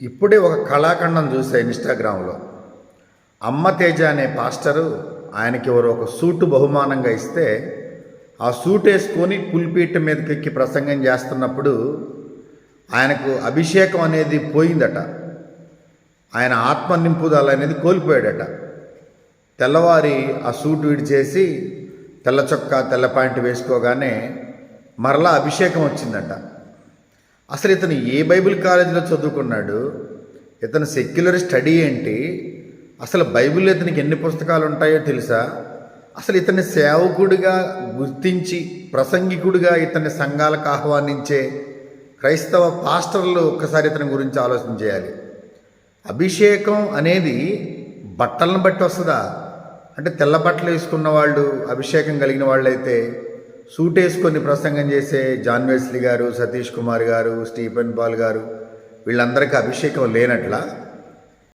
ఇప్పుడే ఒక కళాఖండం చూసా ఇన్స్టాగ్రామ్లో. అమ్మ తేజ అనే పాస్టరు ఆయనకి ఎవరో ఒక సూటు బహుమానంగా ఇస్తే ఆ సూట్ వేసుకొని పుల్పీట మీదకి ఎక్కి ప్రసంగం చేస్తున్నప్పుడు ఆయనకు అభిషేకం అనేది పోయిందట. ఆయన ఆత్మ నింపుదల అనేది కోల్పోయాడట. తెల్లవారి ఆ సూట్ విడిచేసి తెల్ల చొక్కా తెల్ల ప్యాంటు వేసుకోగానే మరలా అభిషేకం వచ్చిందట. అసలు ఇతను ఏ బైబిల్ కాలేజీలో చదువుకున్నాడు? ఇతను సెక్యులర్ స్టడీ ఏంటి? అసలు బైబిల్లో ఇతనికి ఎన్ని పుస్తకాలు ఉంటాయో తెలుసా? అసలు ఇతన్ని సేవకుడిగా గుర్తించి ప్రసంగికుడిగా ఇతన్ని సంఘాలకు ఆహ్వానించే క్రైస్తవ పాస్టర్లు ఒక్కసారి ఇతని గురించి ఆలోచన చేయాలి. అభిషేకం అనేది బట్టలను బట్టి వస్తుందా? అంటే తెల్ల బట్టలు వేసుకున్న వాళ్ళు అభిషేకం కలిగిన వాళ్ళైతే సూట్ వేసుకొని ప్రసంగం చేసే జాన్ వెస్లీ గారు, సతీష్ కుమార్ గారు, స్టీఫెన్ పాల్ గారు వీళ్ళందరికీ అభిషేకం లేనట్లా?